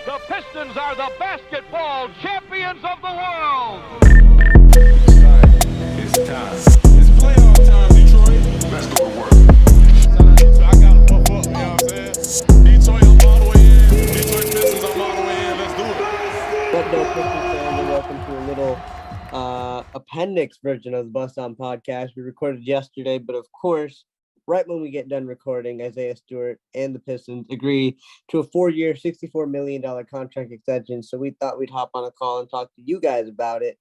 The Pistons are the basketball champions of the world. It's time. It's playoff time, Detroit. Let's go to work. I got to puff up, you know what I'm saying? Detroit, I'm all the way in. Detroit Pistons, I'm all the way in. Let's do it. What up, Pistons fans, and welcome to a little appendix version of the Bust On podcast. We recorded yesterday, but of course, right when we get done recording, Isaiah Stewart and the Pistons agree to a 4-year, $64 million contract extension. So we thought we'd hop on a call and talk to you guys about it.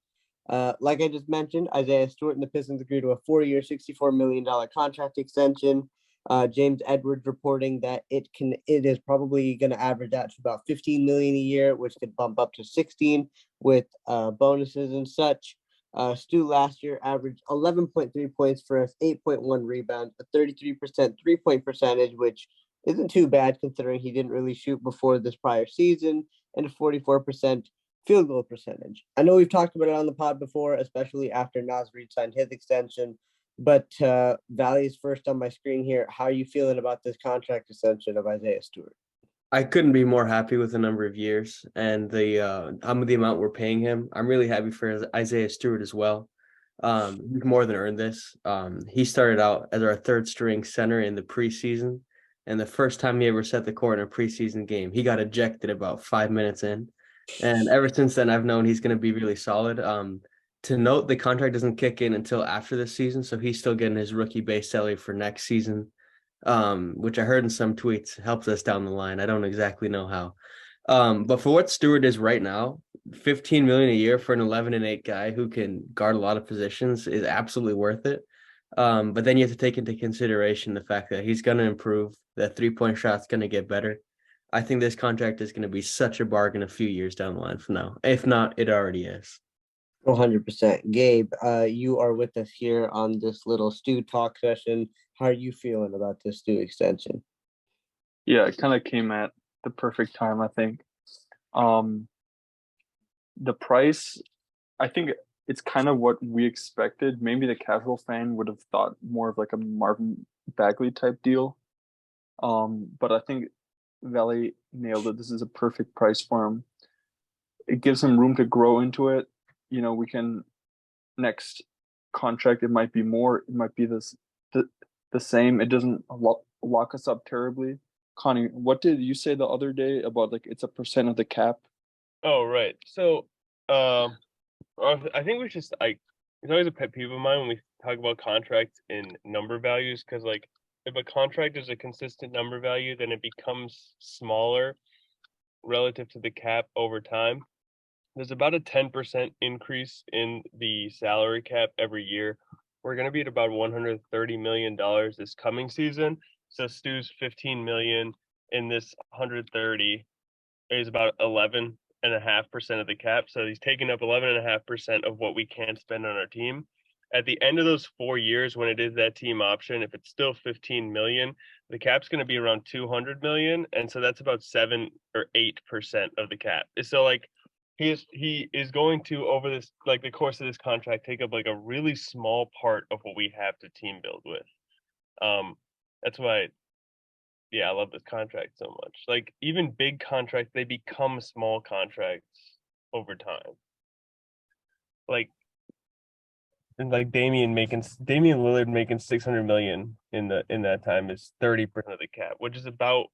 Like I just mentioned, Isaiah Stewart and the Pistons agreed to a 4-year, $64 million contract extension. James Edwards reporting that it is probably going to average out to about 15 million a year, which could bump up to 16 with bonuses and such. Stu last year averaged 11.3 points for us, 8.1 rebounds, a 33% 3-point percentage, which isn't too bad considering he didn't really shoot before this prior season, and a 44% field goal percentage. I know we've talked about it on the pod before, especially after Naz Reid signed his extension. But Valley is first on my screen here. How are you feeling about this contract extension of Isaiah Stewart? I couldn't be more happy with the number of years and the amount we're paying him. I'm really happy for Isaiah Stewart as well. He's more than earned this. He started out as our third string center in the preseason, and the first time he ever set the court in a preseason game, he got ejected about 5 minutes in. And ever since then, I've known he's going to be really solid. To note, the contract doesn't kick in until after this season, so he's still getting his rookie base salary for next season, which I heard in some tweets helps us down the line. I don't exactly know how. But for what Stewart is right now, $15 million a year for an 11-8 guy who can guard a lot of positions is absolutely worth it. But then you have to take into consideration the fact that he's going to improve, the three-point shot's going to get better. I think this contract is going to be such a bargain a few years down the line from now. If not, it already is. 100%. Gabe, you are with us here on this little Stu talk session. How are you feeling about this Stu extension? Yeah, it kind of came at the perfect time, I think. The price, I think it's kind of what we expected. Maybe the casual fan would have thought more of like a Marvin Bagley type deal. But I think Valley nailed it. This is a perfect price for him. It gives him room to grow into it. You know, we can next contract, it might be more, it might be the same. It doesn't lock us up terribly. Connie, what did you say the other day about like it's a percent of the cap? Oh, right. So I think it's always a pet peeve of mine when we talk about contracts in number values, because like if a contract is a consistent number value, then it becomes smaller relative to the cap over time. There's about a 10% increase in the salary cap every year. We're going to be at about $130 million this coming season. So Stu's 15 million in this 130 is about 11.5% of the cap. So he's taking up 11.5% of what we can't spend on our team. At the end of those 4 years, when it is that team option, if it's still 15 million, the cap's going to be around 200 million. And so that's about 7 or 8% of the cap. So like, he is going to, over this, like the course of this contract, take up like a really small part of what we have to team build with. That's why, I love this contract so much. Like even big contracts, they become small contracts over time. Like Damian Lillard making 600 million in that time is 30% of the cap, which is about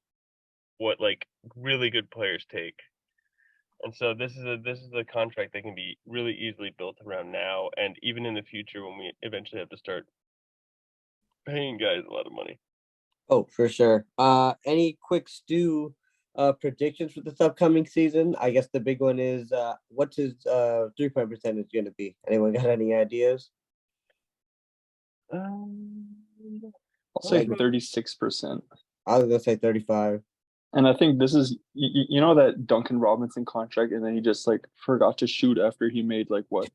what like really good players take. And so this is a contract that can be really easily built around now and even in the future when we eventually have to start paying guys a lot of money. Oh, for sure. Any quick Stu predictions for this upcoming season? I guess the big one is what's his 3-point percentage going to be? Anyone got any ideas? I'll say 36%. I was going to say 35. And I think this is, you know, that Duncan Robinson contract, and then he just like forgot to shoot after he made like what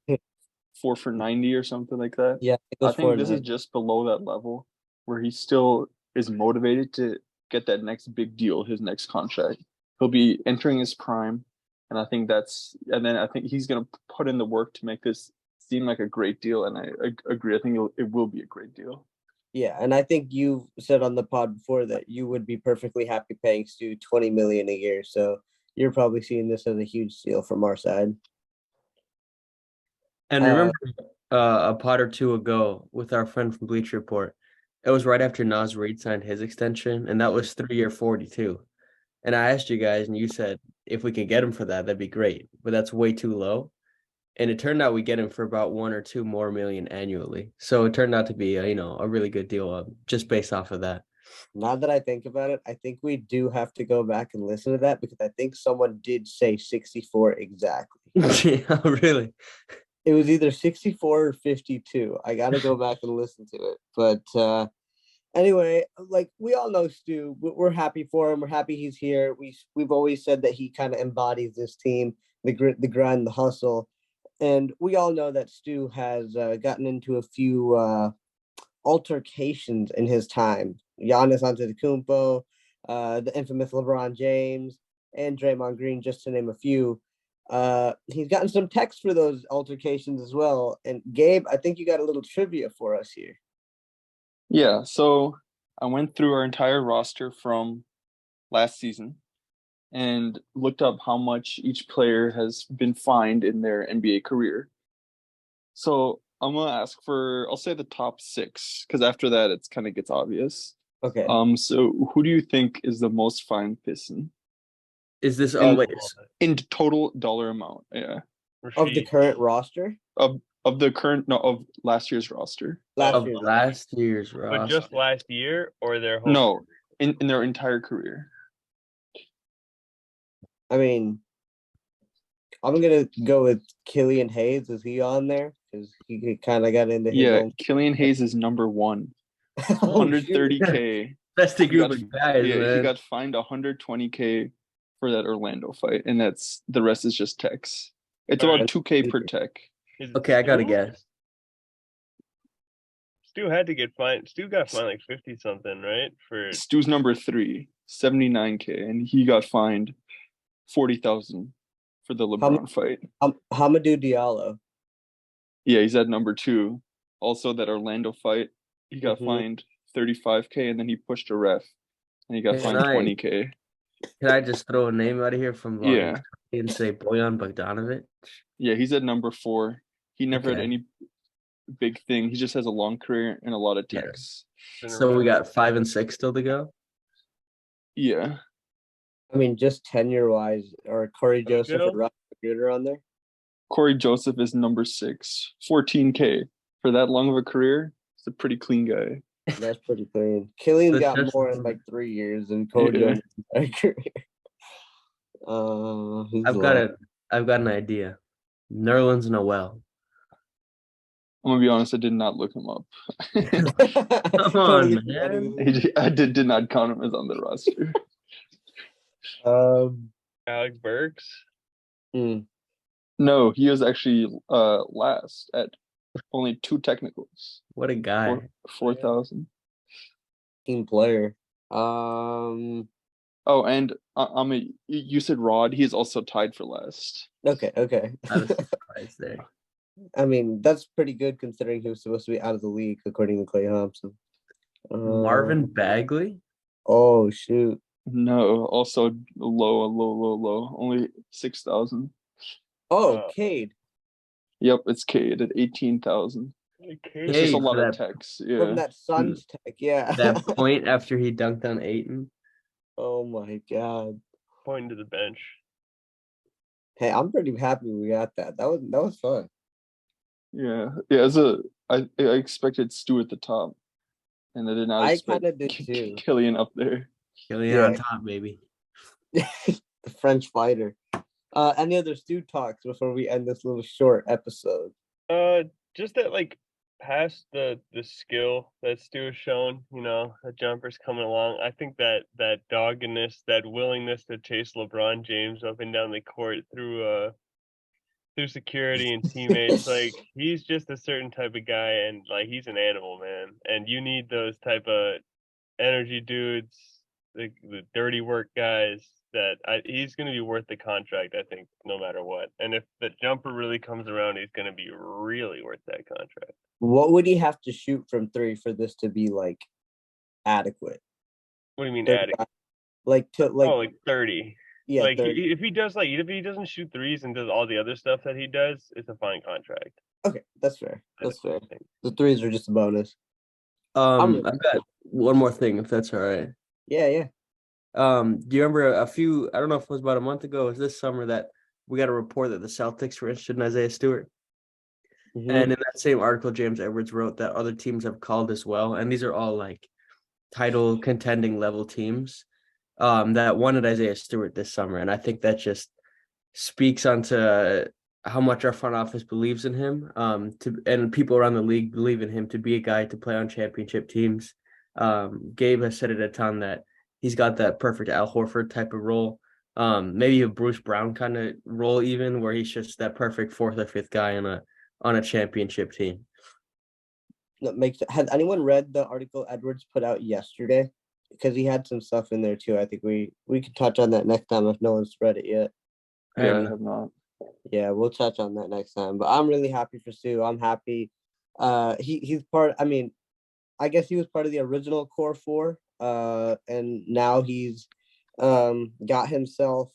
4 for 90 or something like that. Yeah, I think this is just below that level where he still is motivated to get that next big deal, his next contract. He'll be entering his prime, and I think he's gonna put in the work to make this seem like a great deal. And I agree. I think it will be a great deal. Yeah, and I think you said on the pod before that you would be perfectly happy paying Stu $20 million a year. So you're probably seeing this as a huge steal from our side. And remember, a pod or two ago with our friend from Bleacher Report, it was right after Nas Reed signed his extension, and that was 3-year 42. And I asked you guys, and you said if we could get him for that, that'd be great. But that's way too low. And it turned out we get him for about 1 or 2 more million annually. So it turned out to be a really good deal just based off of that. Now that I think about it, I think we do have to go back and listen to that because I think someone did say 64 exactly. Yeah, really? It was either 64 or 52. I got to go back and listen to it. But anyway, like we all know Stu, we're happy for him. We're happy he's here. We've always said that he kind of embodies this team, the grit, the grind, the hustle. And we all know that Stu has gotten into a few altercations in his time. Giannis Antetokounmpo, the infamous LeBron James, and Draymond Green, just to name a few. He's gotten some texts for those altercations as well. And Gabe, I think you got a little trivia for us here. Yeah, so I went through our entire roster from last season and looked up how much each player has been fined in their NBA career. So I'm gonna ask for, I'll say the top 6, because after that it kind of gets obvious. Okay. So who do you think is the most fined Piston Is this in total dollar amount? Yeah, Of the current roster? of last year's roster. last year's roster? But just last year or their whole? No, in their entire career. I mean, I'm gonna go with Killian Hayes. Is he on there? Because he kind of got into his own... Killian Hayes is number 1. Oh, 130K. That's the group of guys, man. He got fined 120K for that Orlando fight, and the rest is just techs. It's about 2K per tech. Okay, I gotta guess. Stu had to get fined. Stu got fined like 50 something, right? For Stu's number 3, 79K, and he got fined 40,000 for the LeBron fight. Hamidou Diallo. Yeah, he's at number 2. Also, that Orlando fight, he got fined 35K, and then he pushed a ref, and he got fined 20K. Can I just throw a name out of here from and say Bojan Bogdanovic? Yeah, he's at number 4. He never had any big thing. He just has a long career and a lot of techs. Yeah. So we got 5 and 6 still to go? Yeah. I mean, just tenure-wise, are Corey Joseph and Rob Magruder on there? Corey Joseph is number 6, 14K. For that long of a career, he's a pretty clean guy. That's pretty clean. Killian got more in like 3 years than Corey Joseph. I've got an idea. Nerlens Noel. I'm gonna be honest, I did not look him up. Come on, man. I did not count him as on the roster. Alec Burks. No, he was actually last at only 2 technicals. What a guy. 4,000. Team player. Oh, and you said Rod. He is also tied for last. Okay. I was surprised there. I mean, that's pretty good considering he was supposed to be out of the league, according to Klay Thompson. Marvin Bagley? Oh, shoot. No, also low. Only 6,000. Oh, Cade. Yep, it's Cade at 18,000. It's just a lot of techs. Yeah. From that Suns tech, yeah. That point after he dunked on Ayton. Oh my God. Pointing to the bench. Hey, I'm pretty happy we got that. That was fun. Yeah. I expected Stu at the top, and I did not expect kind of did too. Killian up there. Killian on top, baby. The French fighter. Any other Stu talks before we end this little short episode? Just that, like, past the skill that Stu has shown, the jumpers coming along. I think that doggedness, that willingness to chase LeBron James up and down the court through security and teammates, like, he's just a certain type of guy, and like, he's an animal, man. And you need those type of energy dudes, the dirty work guys. He's going to be worth the contract, I think, no matter what. And if the jumper really comes around, he's going to be really worth that contract. What would he have to shoot from 3 for this to be like adequate? What do you mean adequate? Like 30. Yeah, Like third. if he does like if he doesn't shoot threes and does all the other stuff that he does, it's a fine contract. Okay, that's fair. That's fair. I think. The threes are just a bonus. I'm really I've got one more thing, if that's all right. yeah. Do you remember I don't know if it was about a month ago, it was this summer that we got a report that the Celtics were interested in Isaiah Stewart. Mhm. And in that same article, James Edwards wrote that other teams have called as well. And these are all like title contending level teams that wanted Isaiah Stewart this summer. And I think that just speaks onto how much our front office believes in him. And people around the league believe in him to be a guy to play on championship teams. Gabe has said it a ton that he's got that perfect Al Horford type of role. Maybe a Bruce Brown kind of role, even where he's just that perfect fourth or fifth guy on a championship team. That makes it. Has anyone read the article Edwards put out yesterday? Because he had some stuff in there too. I think we could touch on that next time if no one's read it yet. Yeah, I have not. Yeah, we'll touch on that next time. But I'm really happy for Sue. I'm happy. He's part. I mean, I guess he was part of the original core four. And now he's got himself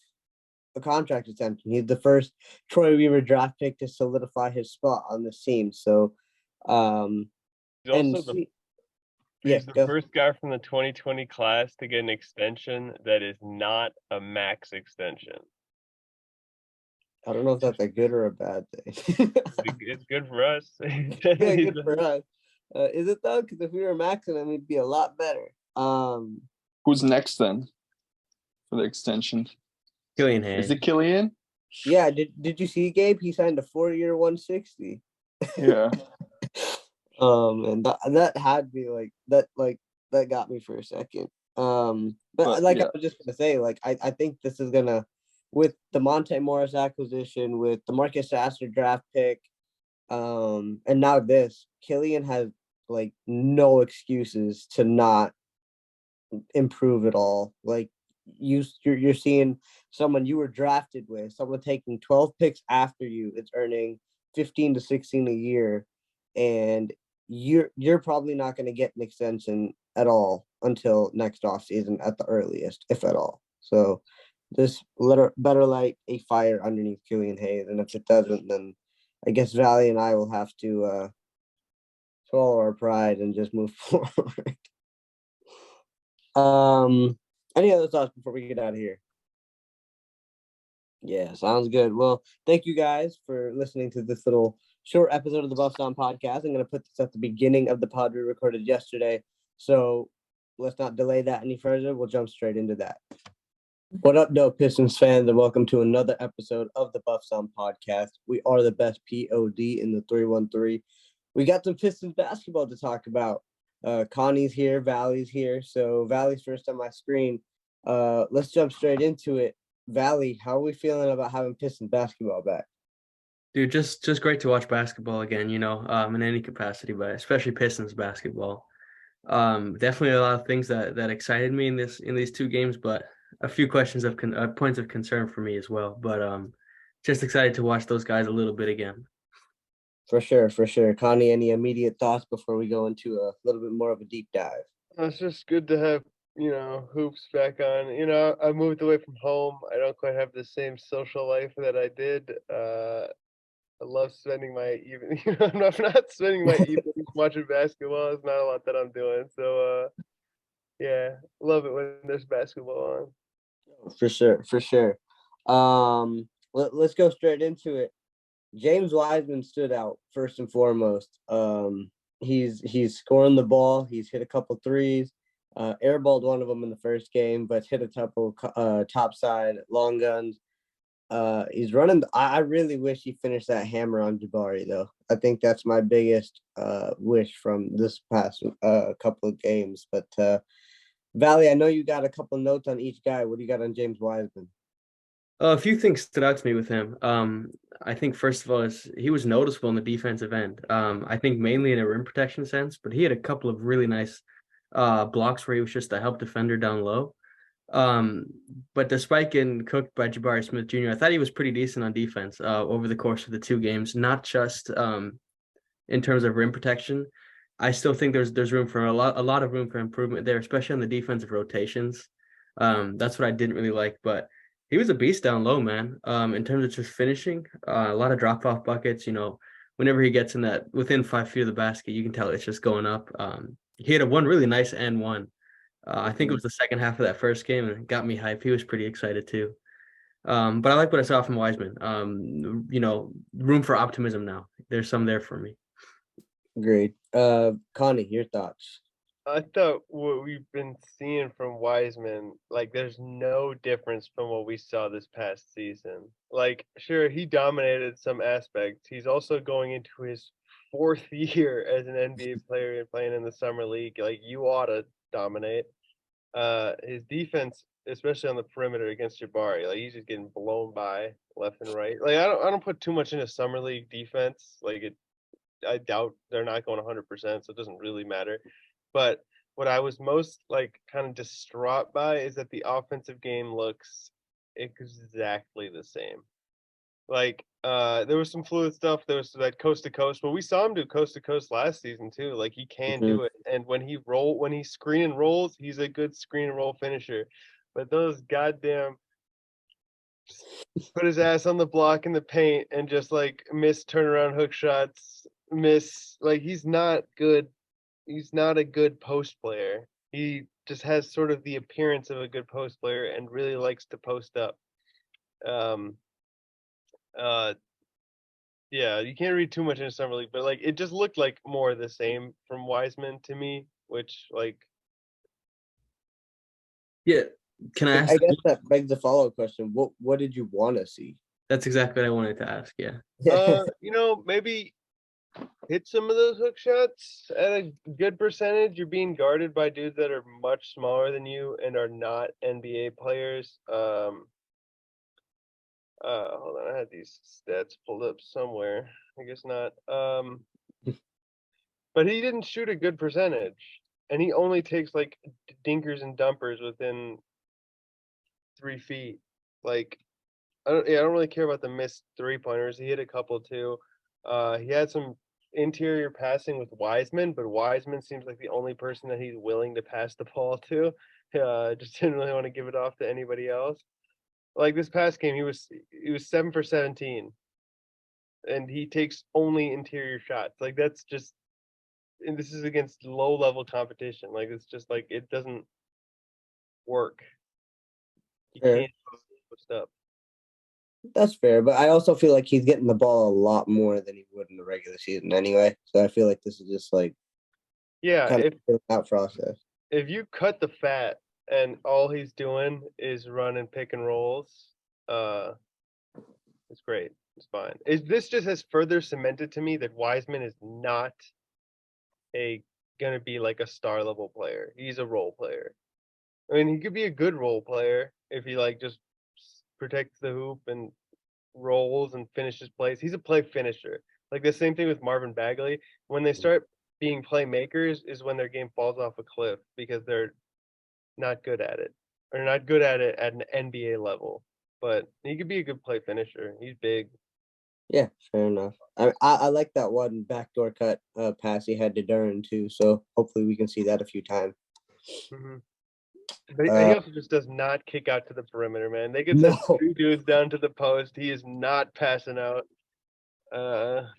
a contract extension. He's the first Troy Weaver draft pick to solidify his spot on this team. So, He's and also he- he's the go. first guy from the 2020 class to get an extension that is not a max extension. I don't know if that's a good or a bad thing. It's good for us. Yeah, good for us. Is it though? Because if we were maxing him, he'd be a lot better. Who's next then for the extension? Killian Hayes. Is it Killian? Yeah. Did you see Gabe? He signed a 4-year 160. Yeah. And that had me that got me for a second. But like yeah. I was just gonna say, like I think this is gonna, with the Monte Morris acquisition, with the Marcus Sasser draft pick, and now this, Killian has like no excuses to not improve at all. Like you're seeing someone you were drafted with, someone taking 12 picks after you, it's earning 15 to 16 a year, and you're probably not going to get an extension at all until next offseason at the earliest, if at all. So this better light a fire underneath Killian Hayes, and if it doesn't, then I guess Valley and I will have to swallow our pride and just move forward. Any other thoughts before we get out of here? Yeah, sounds good. Well, thank you guys for listening to this little short episode of the Buffs On podcast. I'm going to put this at the beginning of the pod we recorded yesterday. So let's not delay that any further. We'll jump straight into that. What up, though, Pistons fans, and welcome to another episode of the Buffs On podcast. We are the best POD in the 313. We got some Pistons basketball to talk about. Connie's here, Valley's here. So Valley's first on my screen. Let's jump straight into it. Valley, how are we feeling about having Pistons basketball back? Dude, just great to watch basketball again, in any capacity, but especially Pistons basketball. Definitely a lot of things that excited me in these two games, but a few questions of points of concern for me as well. But just excited to watch those guys a little bit again. For sure. Connie, any immediate thoughts before we go into a little bit more of a deep dive? It's just good to have, hoops back on. I moved away from home. I don't quite have the same social life that I did. I love spending my evening. I'm not spending my evenings watching basketball. It's not a lot that I'm doing. So, yeah, love it when there's basketball on. For sure. Let's go straight into it. James Wiseman stood out first and foremost. He's scoring the ball. He's hit a couple threes. Airballed one of them in the first game, but hit a couple topside long guns. He's running. I really wish he finished that hammer on Jabari, though. I think that's my biggest wish from this past couple of games. But Valley, I know you got a couple notes on each guy. What do you got on James Wiseman? A few things stood out to me with him. I think first of all is he was noticeable in the defensive end. I think mainly in a rim protection sense, but he had a couple of really nice blocks where he was just a help defender down low. But despite getting cooked by Jabari Smith Jr., I thought he was pretty decent on defense over the course of the two games, not just in terms of rim protection. I still think there's room for a lot of room for improvement there, especially on the defensive rotations. That's what I didn't really like, but He was a beast down low, man. In terms of just finishing, a lot of drop off buckets. Whenever he gets in that within 5 feet of the basket, you can tell it's just going up. He had a one really nice and one. I think it was the second half of that first game, and it got me hype. He was pretty excited too. But I like what I saw from Wiseman. Room for optimism now. There's some there for me. Great. Connie, your thoughts? I thought what we've been seeing from Wiseman, like, there's no difference from what we saw this past season. Like, sure, he dominated some aspects. He's also going into his 4th year as an NBA player and playing in the summer league. Like, you ought to dominate. His defense, especially on the perimeter against Jabari, like, he's just getting blown by left and right. Like, I don't put too much into summer league defense. Like, I doubt they're not going 100%, so it doesn't really matter. But what I was most kind of distraught by is that the offensive game looks exactly the same. Like, there was some fluid stuff. There was that coast to coast, but we saw him do coast to coast last season too. Like, he can do it. And when he screen and rolls, he's a good screen and roll finisher. But those goddamn put his ass on the block in the paint and just miss turnaround hook shots, he's not good. He's not a good post player. He just has sort of the appearance of a good post player and really likes to post up. Yeah, you can't read too much into summer league, but it just looked like more of the same from Wiseman to me, which yeah. Can I ask? I guess that begs the follow-up question. What did you want to see? That's exactly what I wanted to ask. Yeah. Maybe hit some of those hook shots at a good percentage. You're being guarded by dudes that are much smaller than you and are not NBA players. Hold on, I had these stats pulled up somewhere. I guess not. But he didn't shoot a good percentage, and he only takes dinkers and dumpers within 3 feet. I don't really care about the missed 3-pointers. He hit a couple too. He had some interior passing with Wiseman, but Wiseman seems like the only person that he's willing to pass the ball to. Just didn't really want to give it off to anybody else. Like, this past game, he was 7 for 17, and he takes only interior shots. That's just, and this is against low level competition. It's just it doesn't work. You can't post up. That's fair, but I also feel like he's getting the ball a lot more than he would in the regular season anyway. So I feel like this is just kind of out process. If you cut the fat and all he's doing is running pick and rolls, it's great. It's fine. This just has further cemented to me that Wiseman is not gonna be a star level player. He's a role player. I mean, he could be a good role player if he just protects the hoop and rolls and finishes plays. He's a play finisher. The same thing with Marvin Bagley. When they start being playmakers is when their game falls off a cliff because they're not good at it. Or not good at it at an NBA level. But he could be a good play finisher. He's big. Yeah, fair enough. I like that one backdoor cut pass he had to Duran too. So hopefully we can see that a few times. Mm-hmm. But he also just does not kick out to the perimeter, man. They get send 2 dudes down to the post. He is not passing out. Are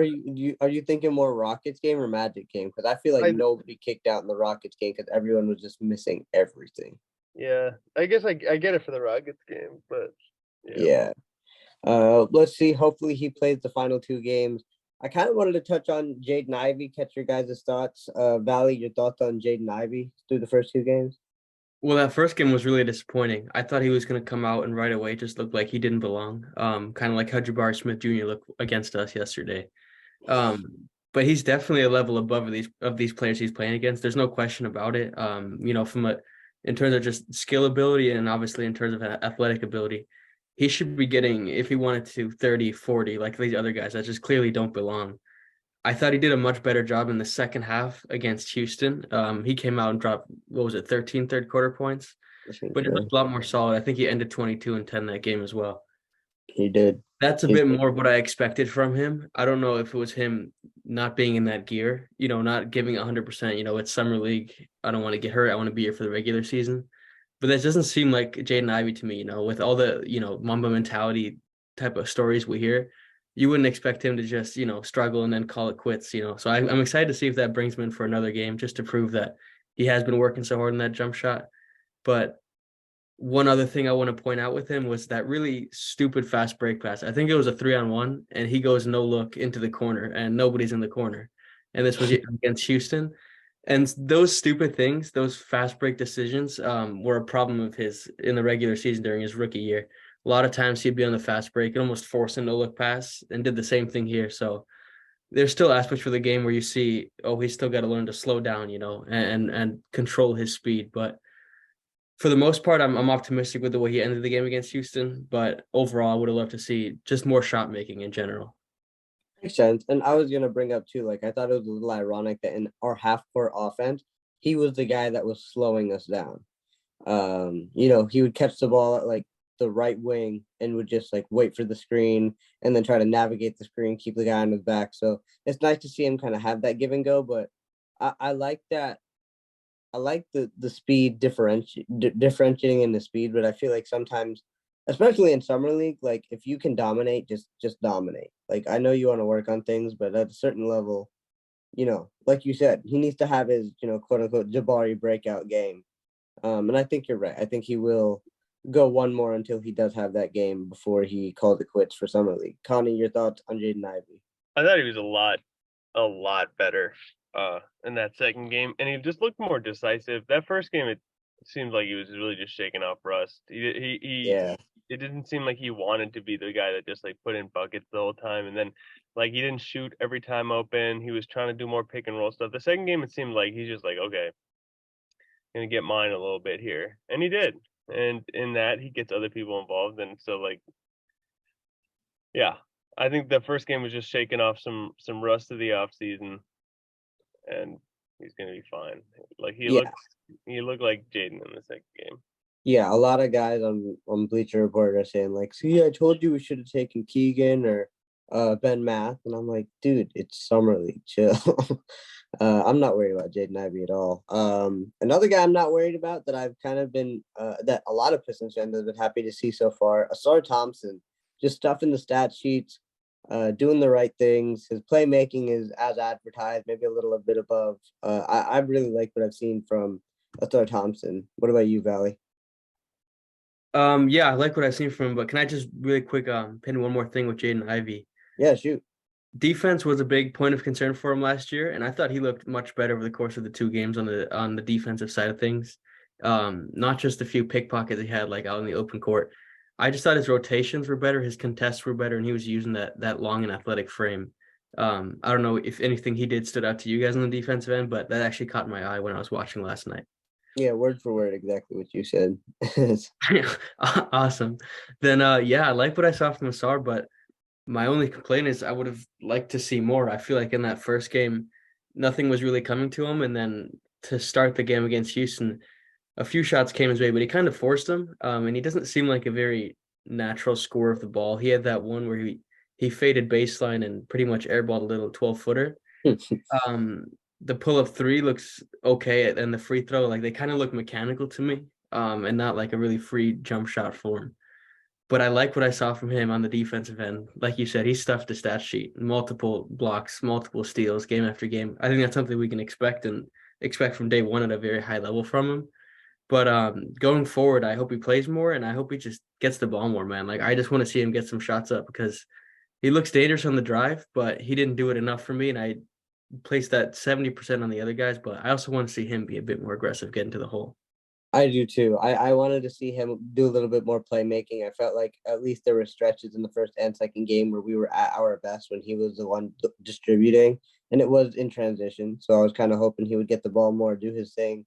you thinking more Rockets game or Magic game? Because I feel like nobody kicked out in the Rockets game because everyone was just missing everything. Yeah, I guess I get it for the Rockets game, but yeah. Let's see. Hopefully he plays the final 2 games. I kind of wanted to touch on Jaden Ivey, catch your guys' thoughts. Valley, your thoughts on Jaden Ivey through the first 2 games? Well, that first game was really disappointing. I thought he was going to come out and right away just looked like he didn't belong. Kind of like how Jabari Smith Jr. looked against us yesterday. But he's definitely a level above these players he's playing against. There's no question about it. In terms of just skill ability and obviously in terms of athletic ability, he should be getting, if he wanted to, 30, 40, like these other guys that just clearly don't belong. I thought he did a much better job in the second half against Houston. He came out and dropped, 13 third quarter points? But it looked a lot more solid. I think he ended 22 and 10 that game as well. He did. That's a bit more of what I expected from him. I don't know if it was him not being in that gear, not giving 100%. It's summer league. I don't want to get hurt. I want to be here for the regular season. But that doesn't seem like Jaden Ivey to me, with all the, Mamba mentality type of stories we hear. You wouldn't expect him to just, struggle and then call it quits, So I'm excited to see if that brings him in for another game just to prove that he has been working so hard on that jump shot. But one other thing I want to point out with him was that really stupid fast break pass. I think it was a 3-on-1, and he goes no look into the corner, and nobody's in the corner. And this was against Houston. And those stupid things, those fast break decisions, were a problem of his in the regular season during his rookie year. A lot of times he'd be on the fast break and almost force a no look pass, and did the same thing here. So there's still aspects for the game where you see, oh, he's still got to learn to slow down, and control his speed. But for the most part, I'm optimistic with the way he ended the game against Houston. But overall, I would have loved to see just more shot making in general. Makes sense. And I was gonna bring up too, like I thought it was a little ironic that in our half court offense, he was the guy that was slowing us down. He would catch the ball at like the right wing and would just like wait for the screen and then try to navigate the screen, keep the guy on his back. So it's nice to see him kind of have that give and go. But I like that. I like the speed differentiating in the speed, but I feel like sometimes, especially in summer league, like if you can dominate, just dominate. Like I know you want to work on things, but at a certain level, like you said, he needs to have his, quote unquote Jabari breakout game. And I think you're right. I think he will go one more until he does have that game before he calls it quits for summer league. Connie, your thoughts on Jaden Ivey? I thought he was a lot better in that second game, and he just looked more decisive. That first game, it seemed like he was really just shaking off rust. Yeah. It didn't seem like he wanted to be the guy that just like put in buckets the whole time, and then like he didn't shoot every time open. He was trying to do more pick and roll stuff. The second game, it seemed like he's just like, okay, gonna get mine a little bit here, and he did. And in that, he gets other people involved, and so like, yeah, I think the first game was just shaking off some rust of the off season, and he's gonna be fine. Like he looked like Jaden in the second game. Yeah, a lot of guys on Bleacher Report are saying like, "See, I told you we should have taken Keegan or Ben Math," and I'm like, "Dude, it's summer league, chill." I'm not worried about Jaden Ivey at all. Another guy I'm not worried about that I've kind of been that a lot of Pistons fans have been happy to see so far, Asar Thompson, just stuffing the stat sheets, doing the right things. His playmaking is as advertised, maybe a little bit above. I really like what I've seen from Asar Thompson. What about you, Valley? Yeah, I like what I've seen from him, but can I just really quick pin one more thing with Jaden Ivey? Yeah, shoot. Defense was a big point of concern for him last year, and I thought he looked much better over the course of the two games on the defensive side of things. Not just a few pickpockets he had like out in the open court. I just thought his rotations were better, his contests were better, and he was using that long and athletic frame. I don't know if anything he did stood out to you guys on the defensive end, but that actually caught my eye when I was watching last night. Yeah, word for word, exactly what you said. Awesome. Then yeah, I like what I saw from Asar, but my only complaint is I would have liked to see more. I feel like in that first game, nothing was really coming to him, and then to start the game against Houston, a few shots came his way, but he kind of forced them. And he doesn't seem like a very natural scorer of the ball. He had that one where he faded baseline and pretty much airballed a little 12-footer. The pull-up three looks okay, and the free throw, like they kind of look mechanical to me, and not like a really free jump shot for him. But I like what I saw from him on the defensive end. Like you said, he stuffed the stat sheet, multiple blocks, multiple steals, game after game. I think that's something we can expect from day one at a very high level from him. But going forward, I hope he plays more, and I hope he just gets the ball more, man. Like I just want to see him get some shots up because he looks dangerous on the drive, but he didn't do it enough for me, and I placed that 70% on the other guys. But I also want to see him be a bit more aggressive, get into the hole. I do too. I wanted to see him do a little bit more playmaking. I felt like at least there were stretches in the first and second game where we were at our best when he was the one distributing, and it was in transition. So I was kind of hoping he would get the ball more, do his thing.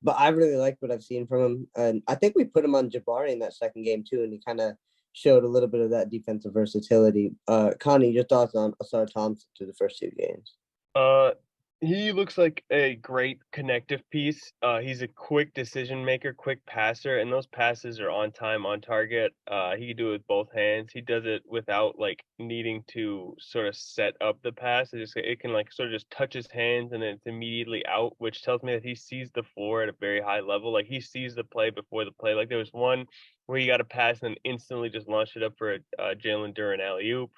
But I really liked what I've seen from him, and I think we put him on Jabari in that second game too, and he kind of showed a little bit of that defensive versatility. Connie, your thoughts on Asar Thompson through the first two games? He looks like a great connective piece. He's a quick decision maker, quick passer, and those passes are on time, on target. He can do it with both hands. He does it without like needing to sort of set up the pass. It can like sort of just touch his hands and then it's immediately out, which tells me that he sees the floor at a very high level. Like he sees the play before the play. Like there was one where he got a pass and then instantly just launched it up for a Jalen Duren alley-oop.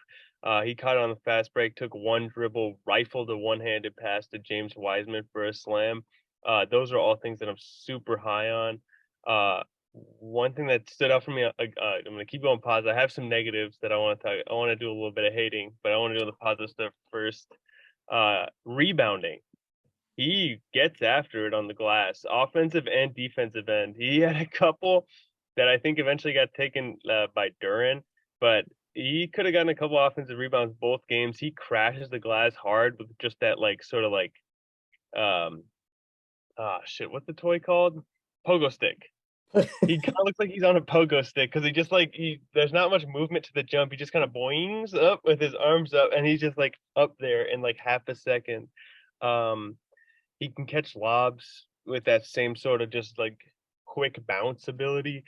He caught it on the fast break, took one dribble, rifled a one-handed pass to James Wiseman for a slam. Those are all things that I'm super high on. One thing that stood out for me, I'm going to keep going positive. I have some negatives that I want to talk. I want to do a little bit of hating, but I want to do the positive stuff first. Rebounding. He gets after it on the glass, offensive and defensive end. He had a couple that I think eventually got taken by Duren, but he could have gotten a couple offensive rebounds both games. He crashes the glass hard with just that like sort of like what's the toy called? Pogo stick. He kind of looks like he's on a pogo stick because he just like there's not much movement to the jump. He just kind of boings up with his arms up and he's just like up there in like half a second. He can catch lobs with that same sort of just like quick bounce ability.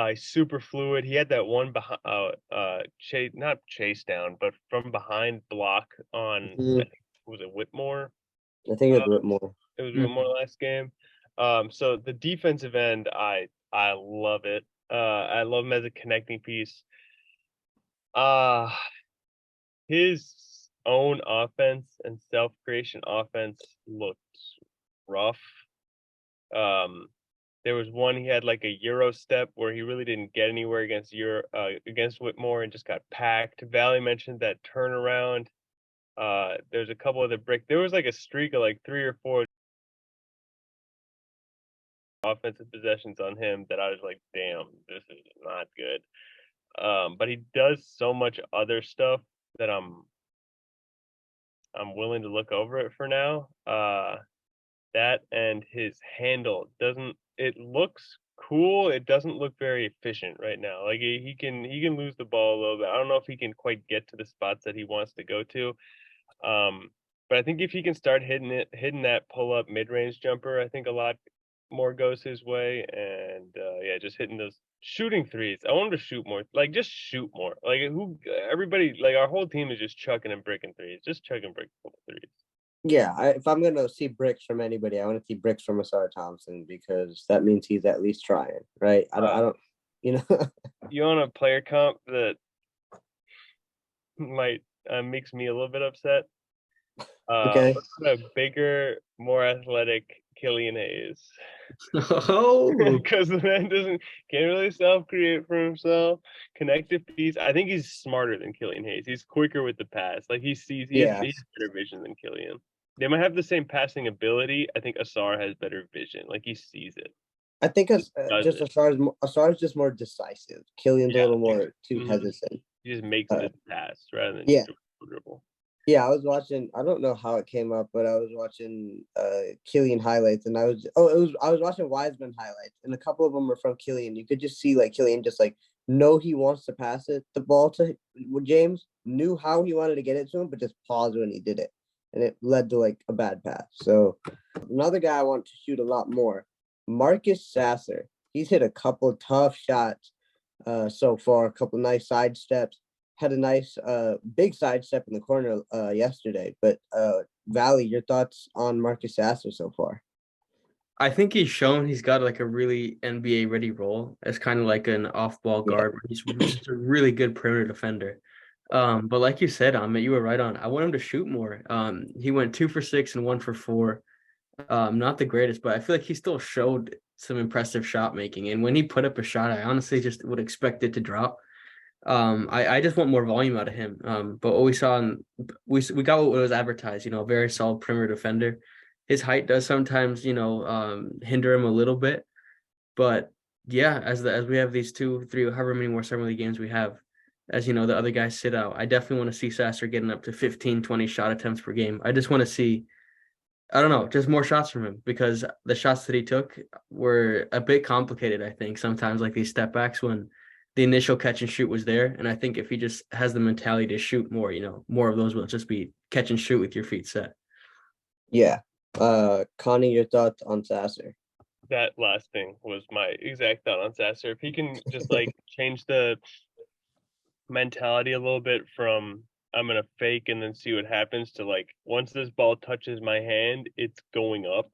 He's super fluid. He had that one not chase down, but from behind block on I think, was it Whitmore? I think it was Whitmore. It was Whitmore last game. So the defensive end, I love it. I love him as a connecting piece. His own offense and self-creation offense looked rough. There was one he had like a Euro step where he really didn't get anywhere against Whitmore and just got packed. Valley mentioned that turnaround. There's a couple of there was like a streak of like 3 or 4 offensive possessions on him that I was like, damn, this is not good. But he does so much other stuff that I'm willing to look over it for now. That and his handle it looks cool. It doesn't look very efficient right now. Like he can lose the ball a little bit. I don't know if he can quite get to the spots that he wants to go to. But I think if he can start hitting that pull up mid range jumper, I think a lot more goes his way. And just hitting those shooting threes. I want him to shoot more. Like just shoot more. Like everybody, like our whole team is just chucking and breaking threes. Just chuck and break threes. Yeah, if I'm gonna see bricks from anybody, I want to see bricks from Asar Thompson because that means he's at least trying, right? I don't, you know. You want a player comp that might makes me a little bit upset? Okay. A bigger, more athletic Killian Hayes. Oh, Because the man can't really self-create for himself. Connective piece. I think he's smarter than Killian Hayes. He's quicker with the pass. Like he has better vision than Killian. They might have the same passing ability. I think Asar has better vision. Like he sees it. I think Asar is just more decisive. Killian's a little more too hesitant. He just makes the pass rather than dribble. Yeah, I was watching. I don't know how it came up, but I was watching Killian highlights, and I was watching Wiseman highlights, and a couple of them were from Killian. You could just see like Killian just like know he wants to pass the ball to James, knew how he wanted to get it to him, but just paused when he did it, and it led to like a bad pass. So another guy I want to shoot a lot more, Marcus Sasser. He's hit a couple tough shots so far, a couple nice side steps. Had a nice big sidestep in the corner yesterday. But Valley, your thoughts on Marcus Sasser so far? I think he's shown he's got like a really NBA ready role as kind of like an off-ball guard. Yeah. He's just a really good perimeter defender. But like you said, Amit, you were right on. I want him to shoot more. He went 2 for 6 and 1 for 4. Not the greatest, but I feel like he still showed some impressive shot making. And when he put up a shot, I honestly just would expect it to drop. I just want more volume out of him. But what we saw, we got what was advertised, a very solid perimeter defender. His height does sometimes, hinder him a little bit. But yeah, as we have these 2, 3, however many more summer league games we have, as the other guys sit out, I definitely want to see Sasser getting up to 15, 20 shot attempts per game. I just want to see, I don't know, just more shots from him because the shots that he took were a bit complicated, I think, sometimes like these step backs when the initial catch and shoot was there. And I think if he just has the mentality to shoot more, more of those will just be catch and shoot with your feet set. Yeah. Connie, your thoughts on Sasser? That last thing was my exact thought on Sasser. If he can just like change the mentality a little bit from I'm gonna fake and then see what happens to like once this ball touches my hand, it's going up.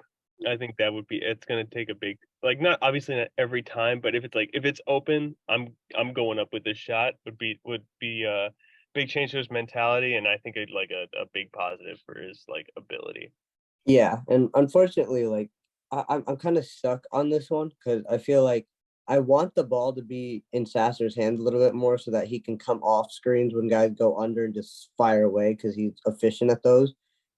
I think that would be it's gonna take a big like not obviously not every time, but if it's like if it's open, I'm going up with this shot would be a big change to his mentality and I think it's like a big positive for his like ability. Yeah, and unfortunately, like I'm kind of stuck on this one because I feel like I want the ball to be in Sasser's hands a little bit more so that he can come off screens when guys go under and just fire away because he's efficient at those.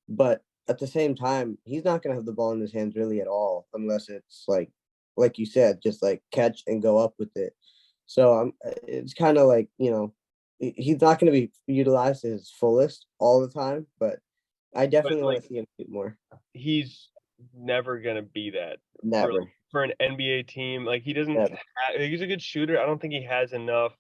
But at the same time, he's not gonna have the ball in his hands really at all unless it's like you said, just like catch and go up with it. So it's kind of like he's not going to be utilized to his fullest all the time, but I But definitely want like to see him shoot more. he's never gonna be that Never, for an NBA team. Like he doesn't. never. He's a good shooter. I don't think he has enough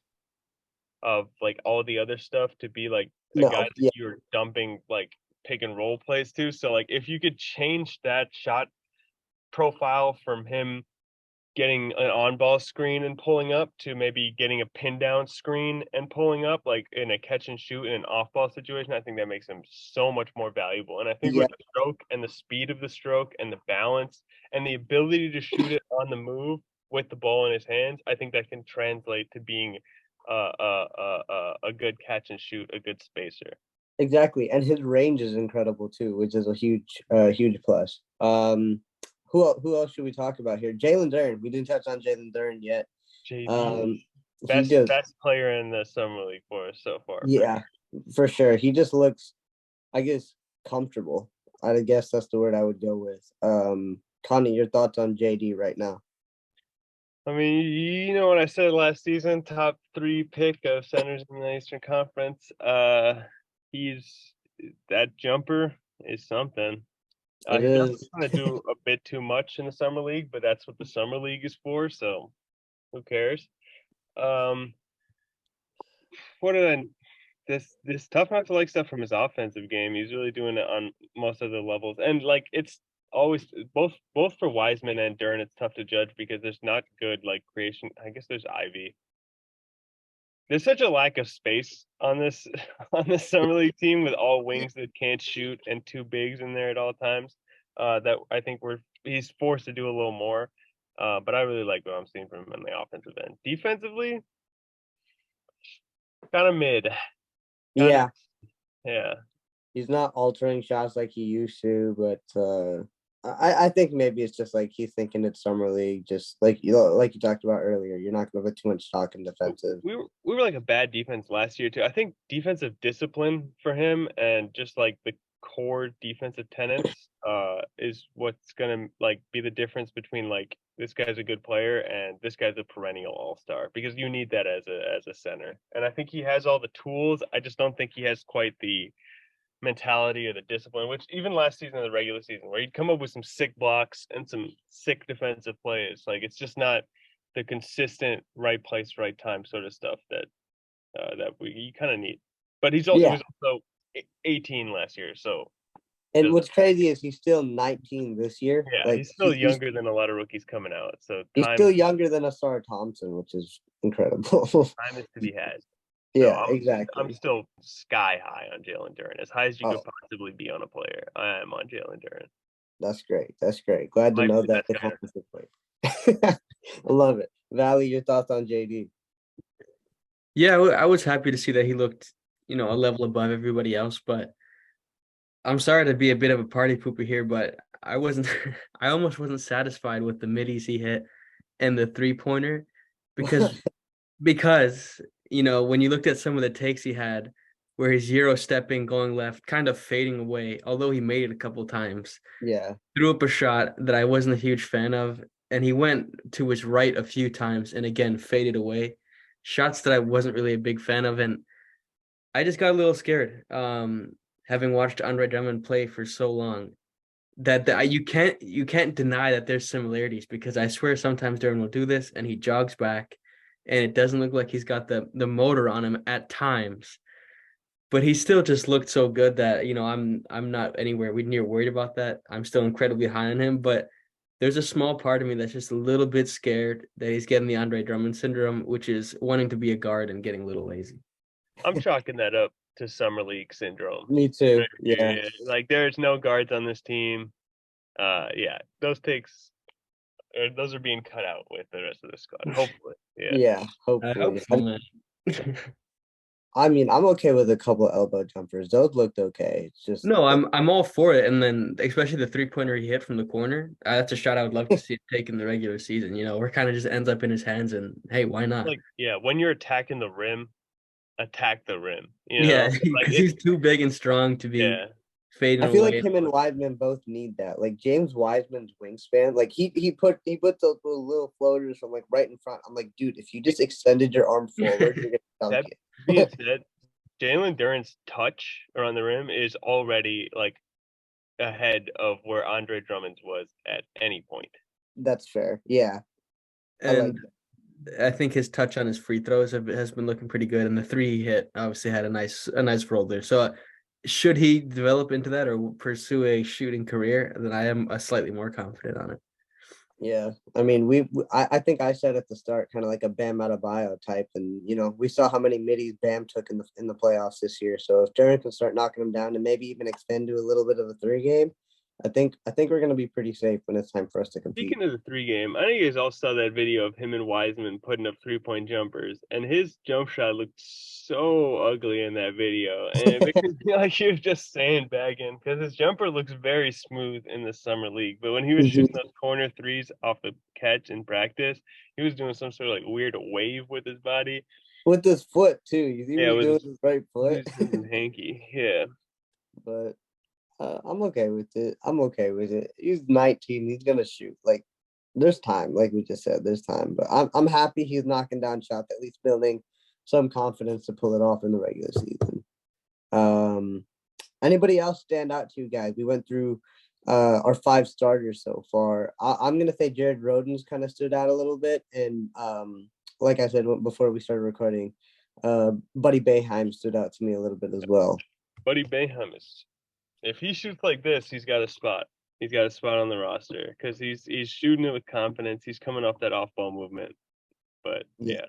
of like all the other stuff to be like a guy No, that yeah, you're dumping like pick and roll plays to. So like if you could change that shot profile from him getting an on ball screen and pulling up to maybe getting a pin down screen and pulling up like in a catch and shoot in an off ball situation, I think that makes him so much more valuable. And I think yeah, with the stroke and the speed of the stroke and the balance and the ability to shoot it on the move with the ball in his hands, I think that can translate to being a good catch and shoot, a good spacer. exactly. And his range is incredible too, which is a huge plus. Who else should we talk about here? Jalen Duren. We didn't touch on Jalen Duren yet. JD, Um, he best just, best player in the summer league for us so far for yeah, for sure. He just looks, I guess, comfortable. I guess that's the word I would go with. Connie, your thoughts on JD right now? I mean, you know what I said last season, top three pick of centers in the Eastern Conference. He's that jumper is something. It He does is. kind of do a bit too much in the summer league, but that's what the summer league is for. So who cares? Um, what did I? This tough not to like stuff from his offensive game. He's really doing it on most of the levels, and like it's always both for Wiseman and Dern. It's tough to judge because there's not good like creation. I guess there's Ivy. There's such a lack of space on this on this summer league team with all wings that can't shoot and two bigs in there at all times. That I think he's forced to do a little more. But I really like what I'm seeing from him on the offensive end. Defensively, kind of mid. Kind of Yeah, yeah. he's not altering shots like he used to, but I think maybe it's just like he's thinking it's summer league, just like you talked about earlier. You're not going to put too much stock in defensive. We were like a bad defense last year too. I think defensive discipline for him and just like the core defensive tenets is what's gonna like be the difference between like this guy's a good player and this guy's a perennial all-star because you need that as a center. And I think he has all the tools. I just don't think he has quite the mentality or the discipline, which even last season in the regular season, where he'd come up with some sick blocks and some sick defensive plays. Like it's just not the consistent right place, right time sort of stuff that we you kind of need. But he Yeah, was also 18 last year, so and doesn't what's crazy is he's still 19 this year. yeah, Like he's still younger than a lot of rookies coming out. So he's still younger than Asar Thompson, which is incredible. time is to be had. So Yeah, I'm exactly. still sky high on Jalen Duren, as high as you could Oh, possibly be on a player. I am on Jalen Duren. that's great. That's great. Glad to Might know be the that best the guy. conference is played. I love it. Valley, your thoughts on JD? Yeah, I was happy to see that he looked, a level above everybody else, but I'm sorry to be a bit of a party pooper here, but I wasn't I almost wasn't satisfied with the middies he hit and the three-pointer because because when you looked at some of the takes he had where he's Euro stepping, going left, kind of fading away, although he made it a couple times, Yeah, threw up a shot that I wasn't a huge fan of, and he went to his right a few times and again faded away. Shots that I wasn't really a big fan of, and I just got a little scared. Having watched Andre Drummond play for so long, that you can't deny that there's similarities because I swear sometimes Durham will do this and he jogs back and it doesn't look like he's got the motor on him at times. but he still just looked so good that, I'm not anywhere near worried about that. I'm still incredibly high on him, but there's a small part of me that's just a little bit scared that he's getting the Andre Drummond syndrome, which is wanting to be a guard and getting a little lazy. I'm chalking that up to summer league syndrome. Me too. Yeah. Like there's no guards on this team. Yeah, those takes, those are being cut out with the rest of the squad. Hopefully, yeah. Yeah. I hope Hopefully. so, man. I mean, I'm okay with a couple elbow jumpers. Those looked okay. It's just No, I'm all for it, and then especially the 3-pointer he hit from the corner. That's a shot I would love to see it take in the regular season. Where kind of just ends up in his hands, and hey, why not? Like, yeah, when you're attacking the rim, attack the rim. Yeah, Like because he's too big and strong to be yeah, fading I feel away. like him and Wiseman both need that. Like James Wiseman's wingspan, like he put those little floaters from like right in front. I'm like, dude, if you just extended your arm forward, you're gonna dunk it. being said, Jalen Duren's touch around the rim is already like ahead of where Andre Drummond's was at any point. That's fair. Yeah. And I think his touch on his free throws has been looking pretty good, and the 3 he hit obviously had a nice roll there. So should he develop into that or pursue a shooting career, then I am slightly more confident on it. Yeah, I mean, I think I said at the start, kind of like a Bam Adebayo type, and we saw how many middies Bam took in the playoffs this year. So if Duren can start knocking them down and maybe even extend to a little bit of a 3-game, I think we're gonna be pretty safe when it's time for us to compete. Speaking of the 3-game, I know you guys all saw that video of him and Wiseman putting up 3-point jumpers, and his jump shot looked so ugly in that video, and it makes me feel like he was just sandbagging because his jumper looks very smooth in the summer league, but when he was shooting those corner threes off the catch in practice, he was doing some sort of like weird wave with his body. With his foot too. You see what he's doing with his right foot? Hanky, yeah. But I'm okay with it. He's 19. He's gonna shoot. Like, there's time. Like we just said, there's time. But I'm happy he's knocking down shots, at least building some confidence to pull it off in the regular season. Anybody else stand out to you guys? We went through our 5 starters so far. I'm gonna say Jared Rhoden's kind of stood out a little bit, and like I said before we started recording, Buddy Boeheim stood out to me a little bit as well. Buddy Boeheim is. If he shoots like this, he's got a spot. He's got a spot on the roster because he's shooting it with confidence. He's coming off that off-ball movement. But yeah,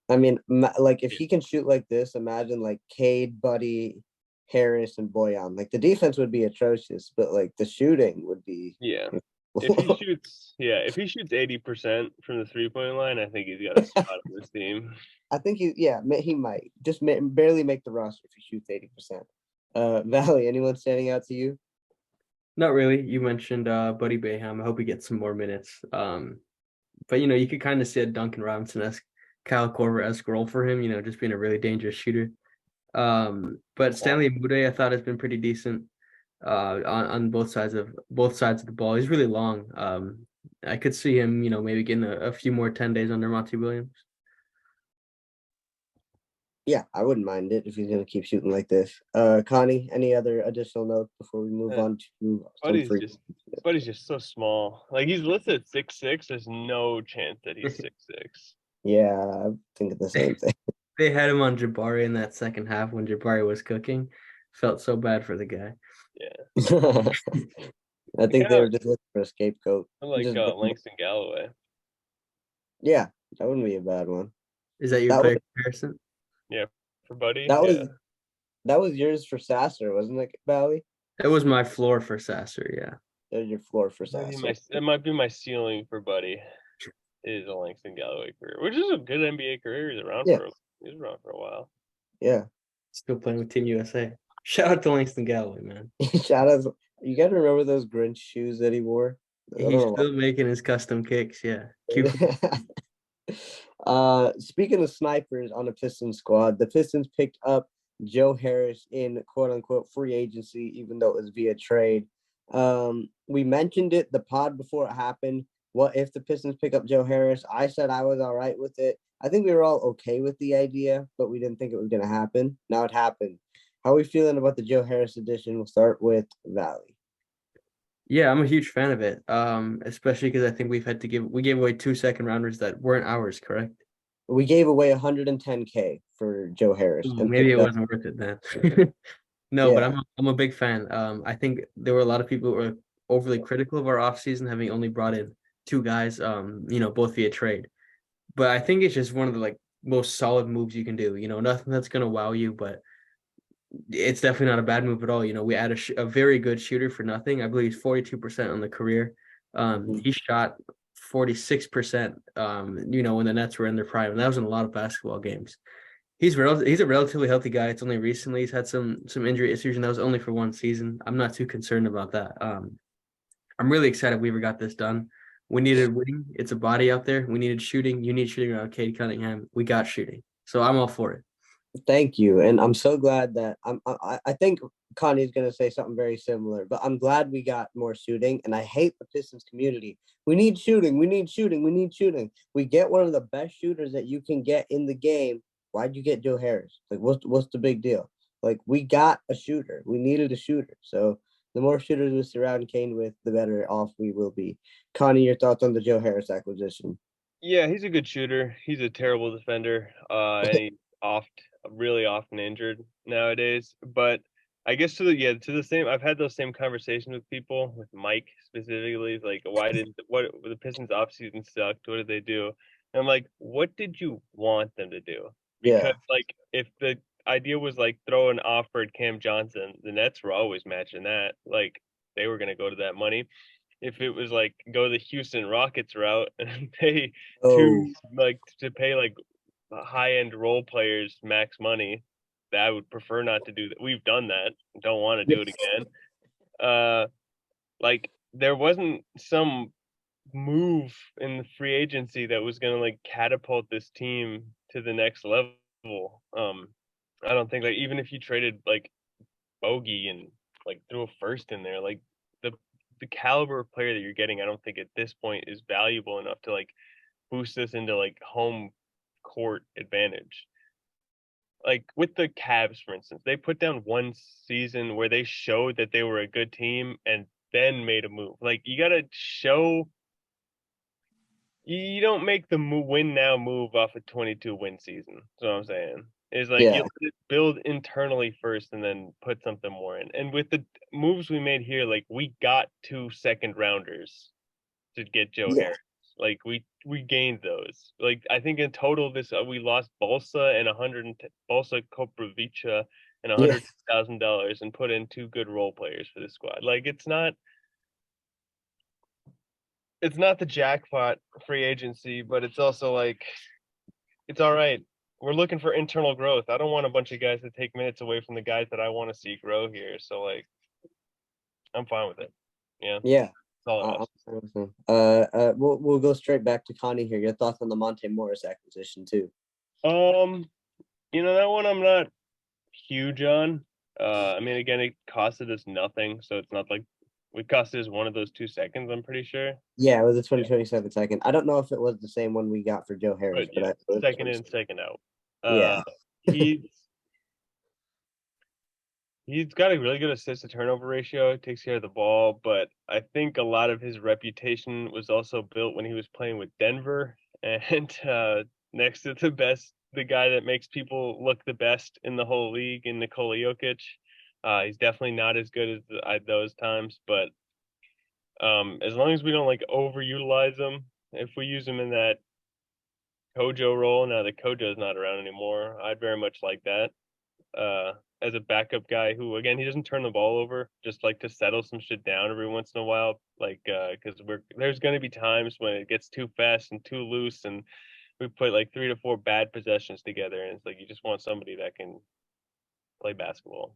I mean, like if he can shoot like this, imagine like Cade, Buddy, Harris, and Boyan. Like the defense would be atrocious, but like the shooting would be. Yeah. If he shoots 80% from the 3-point line, I think he's got a spot on this team. I think he might just barely make the roster if he shoots 80%. Valley, anyone standing out to you? Not really. You mentioned Buddy Boeheim. I hope he gets some more minutes. But you could kind of see a Duncan Robinson-esque, Kyle Korver-esque role for him. Just being a really dangerous shooter. But Stanley Mude, I thought, has been pretty decent on both sides of the ball. He's really long. I could see him, maybe getting a few more 10 days under Monty Williams. Yeah, I wouldn't mind it if he's going to keep shooting like this. Connie, any other additional notes before we move on to Buddy's just so small. Like he's listed at 6'6". There's no chance that he's 6'6". Yeah, I'm thinking the same thing. They had him on Jabari in that second half when Jabari was cooking. Felt so bad for the guy. Yeah. I think they were just looking for a scapegoat. I like Langston Galloway. Yeah, that wouldn't be a bad one. Is that your player comparison? Yeah, for Buddy. That was yours for Sasser, wasn't it, Bally? That was my floor for Sasser, yeah. That was your floor for Sasser. It might be my ceiling for Buddy. Is a Langston Galloway career, which is a good NBA career. He's around for a while. Yeah. Still playing with Team USA. Shout out to Langston Galloway, man. Shout out. You got to remember those Grinch shoes that he wore? He's still making his custom kicks, yeah. Cute. Speaking of snipers on the Pistons squad, the Pistons picked up Joe Harris in quote-unquote free agency, even though it was via trade. We mentioned it, the pod before it happened. What if the Pistons pick up Joe Harris? I said I was all right with it. I think we were all okay with the idea, but we didn't think it was going to happen. Now it happened. How are we feeling about the Joe Harris edition? We'll start with Valley. Yeah, I'm a huge fan of it, especially because I think we gave away 2 second rounders that weren't ours, correct? we gave away 110K for Joe Harris. Ooh, And maybe it picked up- wasn't worth it then. No, but Yeah. I'm a big fan. I think there were a lot of people who were overly critical of our offseason, having only brought in two guys, both via trade. But I think it's just one of the like most solid moves you can do. Nothing that's gonna wow you, but it's definitely not a bad move at all. We add a very good shooter for nothing. I believe he's 42% on the career. He shot 46%. When the Nets were in their prime, and that was in a lot of basketball games. He's a relatively healthy guy. It's only recently he's had some injury issues, and that was only for one season. I'm not too concerned about that. I'm really excited Weaver got this done. We needed winning. It's a body out there. We needed shooting. You need shooting around Cade Cunningham. We got shooting. So I'm all for it. Thank you, and I'm so glad that I think Connie's going to say something very similar, but I'm glad we got more shooting, and I hate the Pistons community. We need shooting. We need shooting. We need shooting. We get one of the best shooters that you can get in the game. Why'd you get Joe Harris? Like, what's the big deal? Like, we got a shooter. We needed a shooter. So the more shooters we surround Kane with, the better off we will be. Connie, your thoughts on the Joe Harris acquisition? Yeah, he's a good shooter. He's a terrible defender. And he's really often injured nowadays. But I guess to the same, I've had those same conversations with people, with Mike specifically. Like, what the Pistons offseason sucked? What did they do? And I'm like, what did you want them to do? Because like, if the idea was like throw an offer at Cam Johnson, the Nets were always matching that. Like, they were gonna go to that money. If it was like go the Houston Rockets route and pay to pay like high end role players max money, I would prefer not to do that. We've done that. Don't want to do it again. Like there wasn't some move in the free agency that was gonna like catapult this team to the next level. I don't think like even if you traded like Bogey and like threw a first in there, like the caliber of player that you're getting, I don't think at this point is valuable enough to like boost us into like home court advantage. Like with the Cavs, for instance, they put down one season where they showed that they were a good team and then made a move. Like you gotta show. You don't make the win now move off a 22 win season. That's what I'm saying. Is like you build internally first and then put something more in. And with the moves we made here, like we got 2 second rounders to get Joe Harris. Like we gained those. Like I think in total this we lost Balsa and Balsa Koprivica and $100,000 and put in 2 good role players for the squad. Like it's not the jackpot free agency, but it's also like it's all right. We're looking for internal growth. I don't want a bunch of guys to take minutes away from the guys that I want to see grow here. So like I'm fine with it. Yeah. Yeah. That's all I ask. We'll go straight back to Connie here. Your thoughts on the Monte Morris acquisition too? That one I'm not huge on. I mean, again, it costed us nothing, so it's not like it costed us one of those 2 seconds. I'm pretty sure. Yeah, it was a 2027 second. I don't know if it was the same one we got for Joe Harris, but second in, second out. He's got a really good assist to turnover ratio, takes care of the ball, but I think a lot of his reputation was also built when he was playing with Denver and next to the guy that makes people look the best in the whole league in Nikola Jokic. He's definitely not as good as those times, but as long as we don't like overutilize him, if we use him in that Kojo role, now that Kojo's not around anymore, I'd very much like that. As a backup guy who, again, he doesn't turn the ball over, just like to settle some shit down every once in a while, like because there's going to be times when it gets too fast and too loose, and we put like 3 to 4 bad possessions together, and it's like you just want somebody that can play basketball.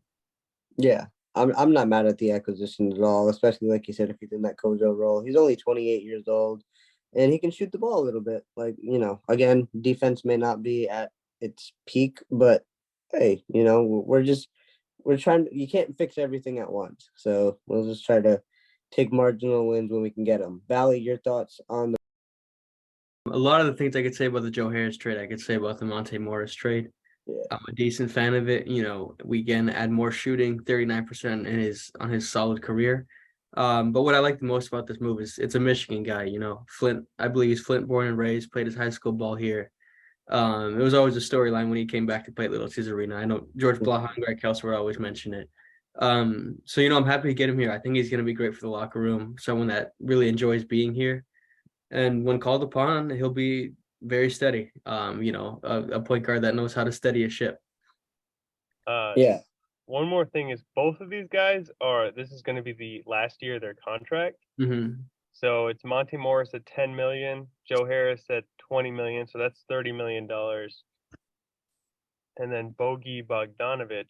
Yeah, I'm not mad at the acquisition at all, especially like you said, if he's in that Kojo role. He's only 28 years old, and he can shoot the ball a little bit. Like, again, defense may not be at its peak, but hey, we're trying. You can't fix everything at once, so we'll just try to take marginal wins when we can get them. Valley, your thoughts on the? A lot of the things I could say about the Joe Harris trade, I could say about the Monte Morris trade. Yeah. I'm a decent fan of it. We again add more shooting, 39% on his solid career. But what I like the most about this move is it's a Michigan guy. Flint. I believe he's Flint born and raised. Played his high school ball here. It was always a storyline when he came back to play at Little Caesars Arena. I know George Blaha and Greg Kelsey always mention it. So I'm happy to get him here. I think he's going to be great for the locker room. Someone that really enjoys being here, and when called upon, he'll be very steady. A point guard that knows how to steady a ship. Yeah. One more thing is both of these guys this is going to be the last year of their contract. Mm-hmm. So it's Monty Morris at 10 million, Joe Harris at 20 million, so that's $30 million. And then Bogi Bogdanovic.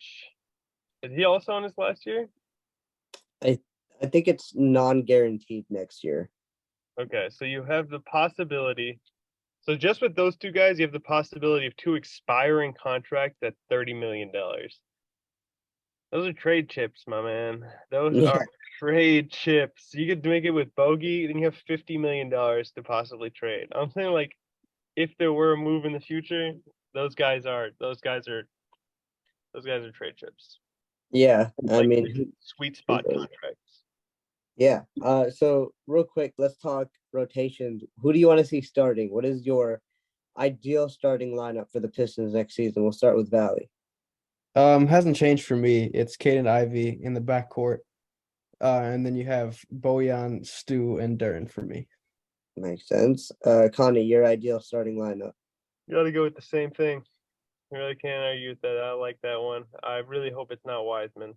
Is he also on his last year? I think it's non-guaranteed next year. Okay, so you have the possibility. So just with those two guys, you have the possibility of 2 expiring contracts at $30 million. Those are trade chips, my man. Those are trade chips. You could make it with Bogey, then you have $50 million to possibly trade. I'm saying, like, if there were a move in the future, those guys are trade chips. Yeah, I Like, mean, sweet spot contracts. yeah. So real quick, let's talk rotations. Who do you want to see starting? What is your ideal starting lineup for the Pistons next season? We'll start with Valley. Hasn't changed for me. It's Caden Ivey in the backcourt. And then you have Bojan, Stu, and Duren for me. Makes sense. Connie, your ideal starting lineup. You got to go with the same thing. I really can't argue with that. I like that one. I really hope it's not Wiseman.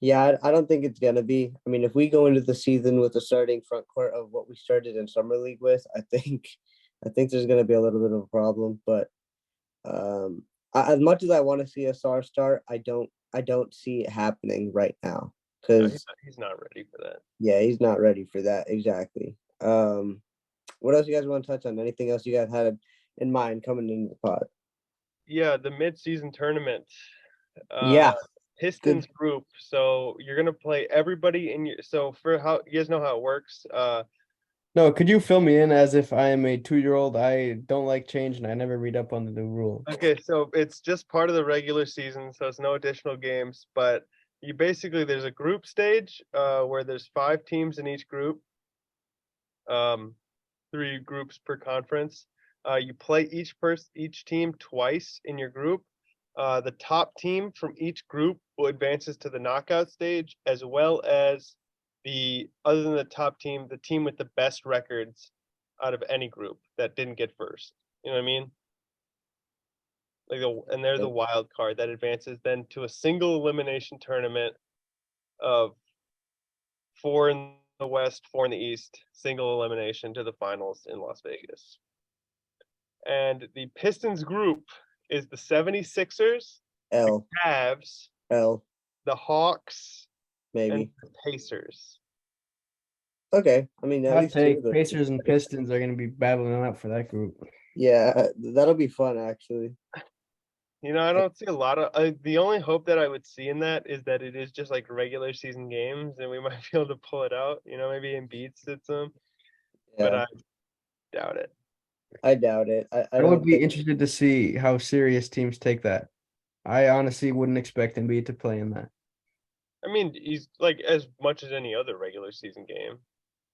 Yeah, I don't think it's gonna be. I mean, if we go into the season with the starting front court of what we started in summer league with, I think there's gonna be a little bit of a problem. But as much as I want to see a star start, I don't see it happening right now because he's not ready for that. Yeah, he's not ready for that exactly. What else you guys want to touch on? Anything else you guys had in mind coming into the pod? Yeah, the mid-season tournament. Yeah. Pistons group. So you're gonna play everybody in your. So for how you guys know how it works. No, could you fill me in as if I am a 2-year-old? I don't like change and I never read up on the new rule. Okay, so it's just part of the regular season, so it's no additional games. But you basically there's a group stage where there's 5 teams in each group. 3 groups per conference. You play each team twice in your group. The top team from each group will advances to the knockout stage, as well as other than the top team, the team with the best records out of any group that didn't get first. You know what I mean? And they're the wild card that advances then to a single elimination tournament of 4 in the West, 4 in the East, single elimination to the finals in Las Vegas. And the Pistons group is the 76ers, the Cavs, the Hawks, maybe, and the Pacers. Okay, I mean, at least Pacers and Pistons are going to be battling out for that group. Yeah, that'll be fun, actually. You know, I don't see a lot of. The only hope that I would see in that is that it is just like regular season games, and we might be able to pull it out. You know, maybe Embiid sits them, but I doubt it. I doubt it. I would be interested to see how serious teams take that. I honestly wouldn't expect Embiid to play in that. I mean, he's like as much as any other regular season game.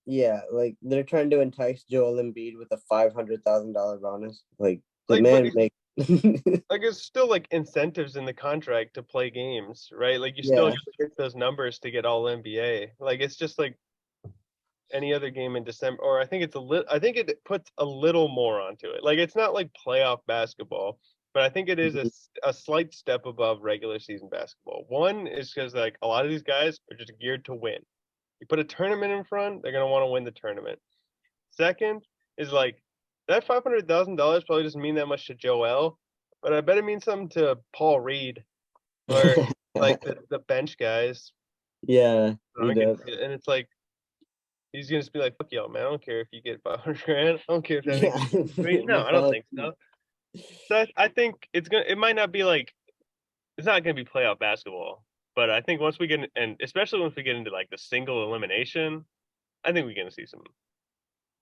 Yeah, like they're trying to entice Joel Embiid with a $500,000 bonus. Like the man make. Like it's still like incentives in the contract to play games, right? Like you still get those numbers to get all NBA. Like it's just like any other game in December, or I think I think it puts a little more onto it. Like it's not like playoff basketball, but I think it is a slight step above regular season basketball. One is because like a lot of these guys are just geared to win. You put a tournament in front, they're gonna want to win the tournament. Second is like that $500,000 probably doesn't mean that much to Joel, but I bet it means something to Paul Reed or like the bench guys. Yeah, and it's like he's gonna just be like, "Fuck y'all, man! I don't care if you get $500,000. I don't care if that makes great." No, I don't think so. So I think it might not be like it's not gonna be playoff basketball, but I think once we get and especially once we get into like the single elimination, I think we're gonna see some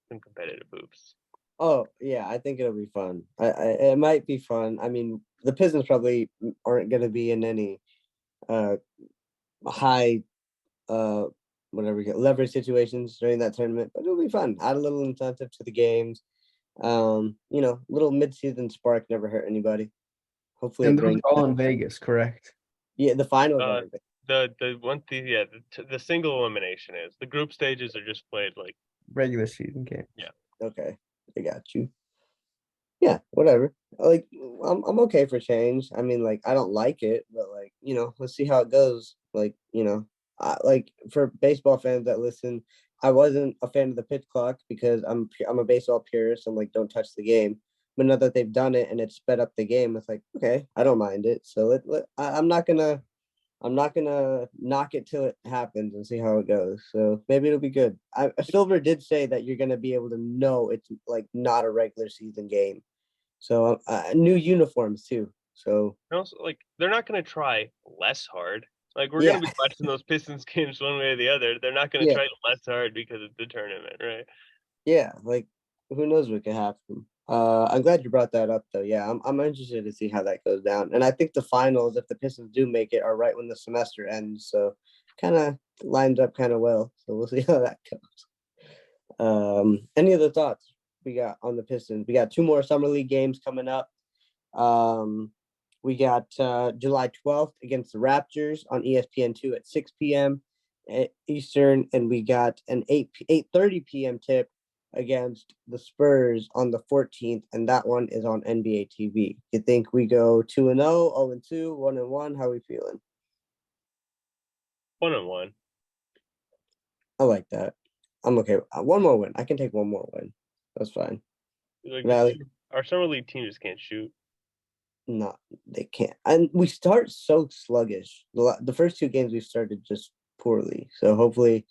competitive hoops. Oh yeah, I think it'll be fun. It might be fun. I mean, the Pistons probably aren't going to be in any high leverage situations during that tournament, but it'll be fun. Add a little incentive to the games. Little midseason spark never hurt anybody. Hopefully And it those brings are all in Vegas, correct? the finals. Uh, are the one thing, yeah, the single elimination is the group stages are just played like Regular season game. okay. I got you. Yeah, whatever. Like I'm okay for change. I mean, like I don't like it, but like, let's see how it goes. Like, like for baseball fans that listen, I wasn't a fan of the pitch clock because I'm a baseball purist. I'm like, don't touch the game. But now that they've done it and it sped up the game, it's like, okay, I don't mind it. So I'm not gonna knock it till it happens and see how it goes. So maybe it'll be good. Silver did say that you're gonna be able to know it's like not a regular season game. So new uniforms too. So and also like they're not gonna try less hard. Like we're yeah, gonna be watching those Pistons games one way or the other. They're not gonna yeah, try less hard because it's the tournament, right? yeah. Like who knows what could happen. I'm glad you brought that up though. Yeah, I'm interested to see how that goes down. And I think the finals, if the Pistons do make it, are right when the semester ends. So kind of lines up kind of well. So we'll see how that goes. Any other thoughts we got on the Pistons? We got 2 more summer league games coming up. We got July 12th against the Raptors on ESPN2 at 6 p.m. Eastern, and we got an 8:30 p.m. tip against the Spurs on the 14th, and that one is on NBA TV. You think we go 2-0, 0-2, 1-1? How are we feeling? 1-1. I like that. I'm okay. One more win. I can take one more win. That's fine. Like Valley. our summer league team just can't shoot. No, they can't. And we start so sluggish. The first 2 games we started just poorly. So hopefully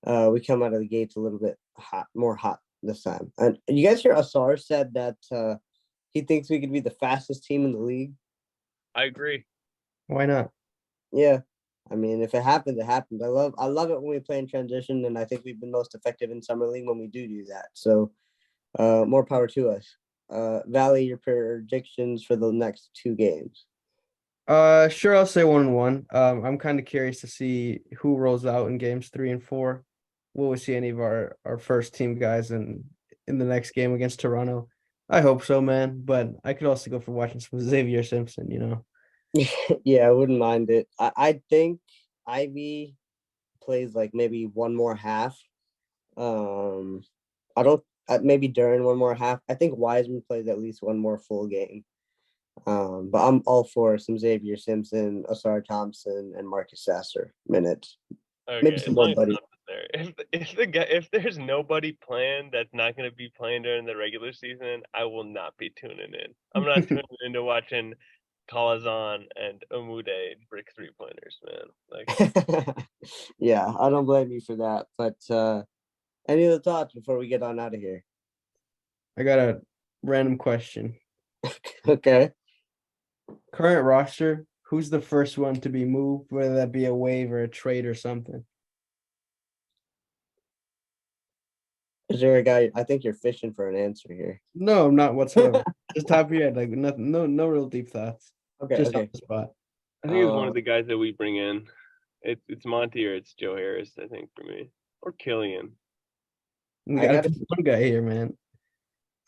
we come out of the gates a little bit more hot this time. And you guys hear Asar said that he thinks we could be the fastest team in the league. I agree. Why not? Yeah. I mean, if it happens, it happens. I love it when we play in transition, and I think we've been most effective in summer league when we do that. So more power to us. Valley, your predictions for the next 2 games. Sure, I'll say 1-1. I'm kind of curious to see who rolls out in games 3 and 4. Will we see any of our first team guys in the next game against Toronto? I hope so, man. But I could also go for watching some Xavier Simpson, Yeah, I wouldn't mind it. I think Ivy plays like maybe one more half. I don't maybe during one more half. I think Wiseman plays at least one more full game. But I'm all for some Xavier Simpson, Asar Thompson, and Marcus Sasser minutes. Okay, Maybe as some long more as buddy. Thompson's there. If there's nobody playing that's not going to be playing during the regular season, I will not be tuning in. I'm not tuning into watching Kalazan and Umude brick 3-pointers, man. Like Yeah, I don't blame you for that. But any other thoughts before we get on out of here? I got a random question. Okay. Current roster, who's the first one to be moved, whether that be a waive or a trade or something? Is there a guy? I think you're fishing for an answer here. No, not whatsoever. Just top of your head, like nothing, no real deep thoughts. Okay, Just on okay. the spot. I think it's one of the guys that we bring in. It's Monty or it's Joe Harris, I think, for me. Or Killian. We I got gotta- one guy here, man.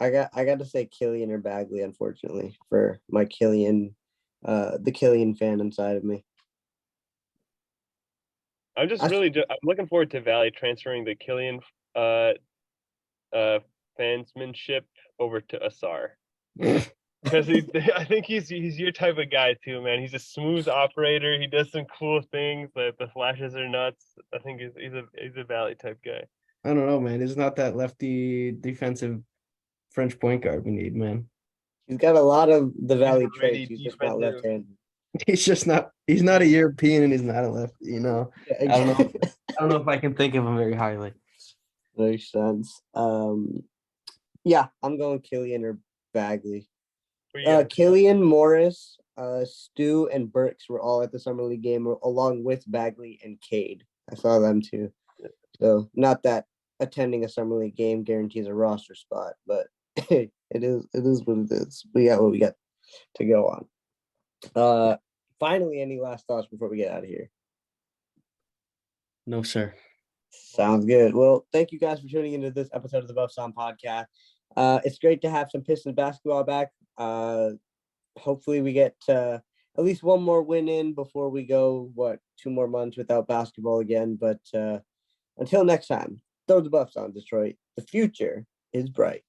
I got to say Killian or Bagley, unfortunately, for my Killian, the Killian fan inside of me. I'm just I- I'm looking forward to Valley transferring the Killian fansmanship over to Asar. Because I think he's your type of guy too, man. He's a smooth operator. He does some cool things. The flashes are nuts. I think he's a Valley type guy. I don't know, man. It's not that lefty defensive French point guard we need, man. He's got a lot of the Valley really traits. He's just not defensive. left-handed. He's not a European and he's not a lefty, Yeah, I don't know if I can think of him very highly. Makes sense. Yeah, I'm going Killian or Bagley. Killian, Morris, Stu, and Burks were all at the summer league game along with Bagley and Cade. I saw them too. So not that attending a summer league game guarantees a roster spot, but it is what it is. We got what we got to go on. Finally, any last thoughts before we get out of here? No, sir. Sounds good. Well, thank you guys for tuning into this episode of the Buff Sound Podcast. It's great to have some Pistons basketball back. Hopefully we get at least one more win in before we go, 2 more months without basketball again. But until next time, throw the Buffs on, Detroit. The future is bright.